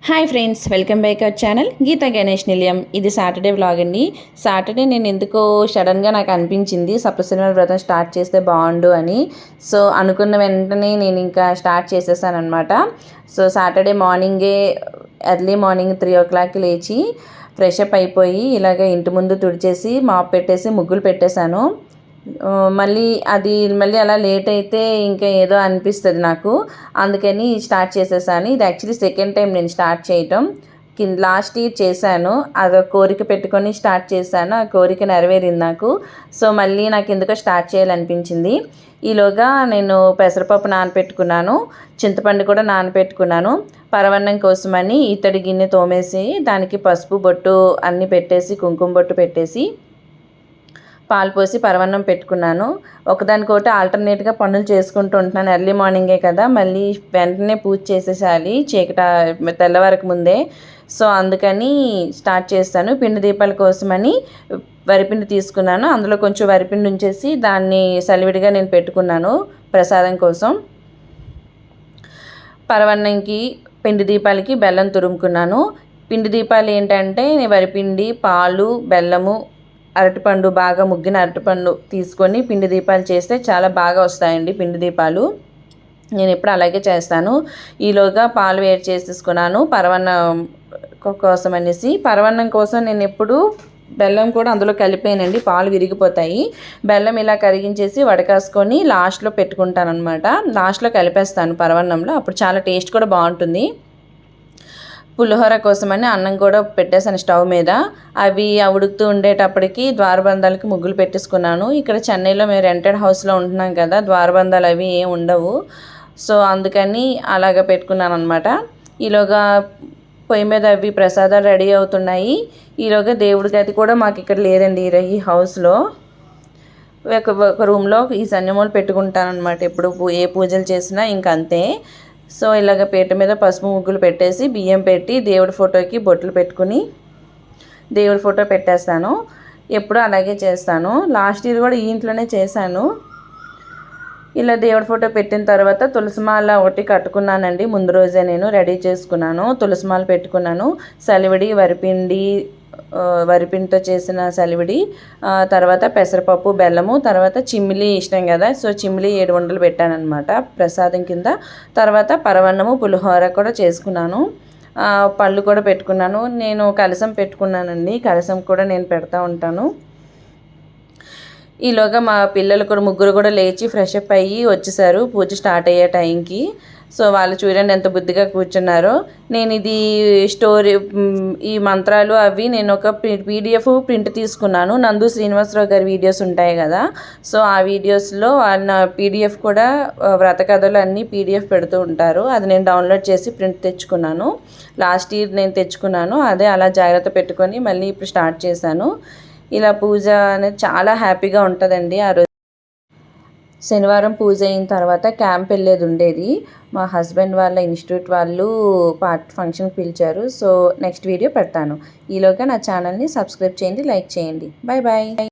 Hi friends, welcome back our channel Geeta Ganesh Nilayam. ఇది Saturday vlog అండి. Saturday నేను ఎందుకో సడన్గా నాకు అనిపించింది సప్తశనివార వ్రతం స్టార్ట్ చేస్తే బాగుండు అని. సో అనుకున్న వెంటనే నేను ఇంకా స్టార్ట్ చేసేసాను అనమాట. సో సాటర్డే మార్నింగే ఎర్లీ మార్నింగ్ 3 o'clock లేచి ఫ్రెష్ అప్ అయిపోయి ఇలాగ ఇంటి ముందు తుడిచేసి మాప్ పెట్టేసి ముగ్గులు పెట్టేశాను. మళ్ళీ అలా లేట్ అయితే ఇంకా ఏదో అనిపిస్తుంది నాకు. అందుకని స్టార్ట్ చేసేసాను. ఇది యాక్చువల్లీ సెకండ్ టైం నేను స్టార్ట్ చేయటం. లాస్ట్ ఇయర్ చేశాను, అదొక కోరిక పెట్టుకొని స్టార్ట్ చేశాను. ఆ కోరిక నెరవేరింది నాకు. సో మళ్ళీ నాకు ఎందుకో స్టార్ట్ చేయాలనిపించింది. ఈలోగా నేను పెసరపప్పు నానపెట్టుకున్నాను, చింతపండు కూడా నానపెట్టుకున్నాను. పరవన్నం కోసమని ఇత్తడి గిన్నె తోమేసి దానికి పసుపు బొట్టు అన్నీ పెట్టేసి కుంకుమ బొట్టు పెట్టేసి పాలు పోసి పరవన్నం పెట్టుకున్నాను. ఒకదానికొకటి ఆల్టర్నేట్గా పనులు చేసుకుంటూ ఉంటున్నాను. ఎర్లీ మార్నింగే కదా, మళ్ళీ వెంటనే పూజ చేసేసాలి తెల్లవారికి ముందే. సో అందుకని స్టార్ట్ చేస్తాను. పిండి దీపాల కోసమని వరిపిండి తీసుకున్నాను. అందులో కొంచెం వరిపిండి ఉంచేసి దాన్ని సలివిడిగా నేను పెట్టుకున్నాను ప్రసాదం కోసం. పరవన్నంకి పిండి దీపాలకి బెల్లం తురుముకున్నాను. పిండి దీపాలు ఏంటంటే వరిపిండి, పాలు, బెల్లము, అరటిపండు, బాగా ముగ్గిన అరటిపండు తీసుకొని పిండి దీపాలు చేస్తే చాలా బాగా వస్తాయండి పిండి దీపాలు. నేను ఎప్పుడు అలాగే చేస్తాను. ఈలోగా పాలు వేడి చేసేసుకున్నాను పరవన్నం కోసం అనేసి. పరవన్నం కోసం నేను ఎప్పుడు బెల్లం కూడా అందులో కలిపానండి, పాలు విరిగిపోతాయి. బెల్లం ఇలా కరిగించేసి వడకాసుకొని లాస్ట్లో పెట్టుకుంటాను అనమాట. లాస్ట్లో కలిపేస్తాను పరవన్నంలో, అప్పుడు చాలా టేస్ట్ కూడా బాగుంటుంది. పులిహోర కోసమని అన్నం కూడా పెట్టేశాను స్టవ్ మీద. అవి ఉడుకుతూ ఉండేటప్పటికి ద్వారబంధాలకి ముగ్గులు పెట్టేసుకున్నాను. ఇక్కడ చెన్నైలో మేము రెంటెడ్ హౌస్లో ఉంటున్నాం కదా, ద్వారబంధాలు అవి ఏం ఉండవు. సో అందుకని అలాగ పెట్టుకున్నాను అనమాట. ఈలోగా పొయ్యి మీద అవి ప్రసాదాలు రెడీ అవుతున్నాయి. ఈలోగా దేవుడి గది కూడా మాకు ఇక్కడ లేదండి ఈ హౌస్లో. ఒక రూమ్లో ఈ సన్యమూలు పెట్టుకుంటాను అనమాట ఎప్పుడు ఏ పూజలు చేసినా ఇంకంతే. సో ఇలాగ పీట మీద పసుపు ముగ్గులు పెట్టేసి బియ్యం పెట్టి దేవుడి ఫోటోకి బొట్లు పెట్టుకుని దేవుడి ఫోటో పెట్టేస్తాను. ఎప్పుడు అలాగే చేస్తాను. లాస్ట్ ఇయర్ కూడా ఈ ఇంట్లోనే చేశాను. ఇలా దేవుడి ఫోటో పెట్టిన తర్వాత తులసిమాల ఒకటి కట్టుకున్నానండి. ముందు రోజే నేను రెడీ చేసుకున్నాను, తులసిమాల పెట్టుకున్నాను. సలివిడి, వరిపిండితో చేసిన సలివిడి, తర్వాత పెసరపప్పు, బెల్లము, తర్వాత చిమ్మిలి ఇష్టం కదా, సో చిమ్మిలి 7 ఉండలు పెట్టానమాట ప్రసాదం కింద. తర్వాత పరవన్నము, పులిహోర కూడా చేసుకున్నాను. పళ్ళు కూడా పెట్టుకున్నాను. నేను కలసం పెట్టుకున్నానండి, కలసం కూడా నేను పెడతా ఉంటాను. ఈలోగా మా పిల్లలు కూడా ముగ్గురు కూడా లేచి ఫ్రెష్ అప్ అయ్యి వచ్చేసారు పూజ స్టార్ట్ అయ్యే టైంకి. సో వాళ్ళు చూడండి ఎంత బుద్ధిగా కూర్చున్నారో. నేను ఇది ఈ మంత్రాలు అవి నేను ఒక PDF ప్రింట్ తీసుకున్నాను. నందు శ్రీనివాసరావు గారి వీడియోస్ ఉంటాయి కదా, సో ఆ వీడియోస్లో ఆయన PDF కూడా వ్రత కథలు అన్నీ PDF పెడుతూ ఉంటారు. అది నేను డౌన్లోడ్ చేసి ప్రింట్ తెచ్చుకున్నాను. లాస్ట్ ఇయర్ నేను తెచ్చుకున్నాను. అదే అలా జాగ్రత్త పెట్టుకొని మళ్ళీ ఇప్పుడు స్టార్ట్ చేశాను. ఇలా పూజ అనేది చాలా హ్యాపీగా ఉంటుందండి. ఆ రోజు శనివారం పూజ అయిన తర్వాత క్యాంప్ వెళ్ళేది ఉండేది. మా హస్బెండ్ వాళ్ళ ఇన్స్టిట్యూట్ వాళ్ళు ఫంక్షన్కి పిలిచారు. సో నెక్స్ట్ వీడియో పెడతాను. ఈలోగా నా ఛానల్ని సబ్స్క్రైబ్ చేయండి, లైక్ చేయండి. Bye bye.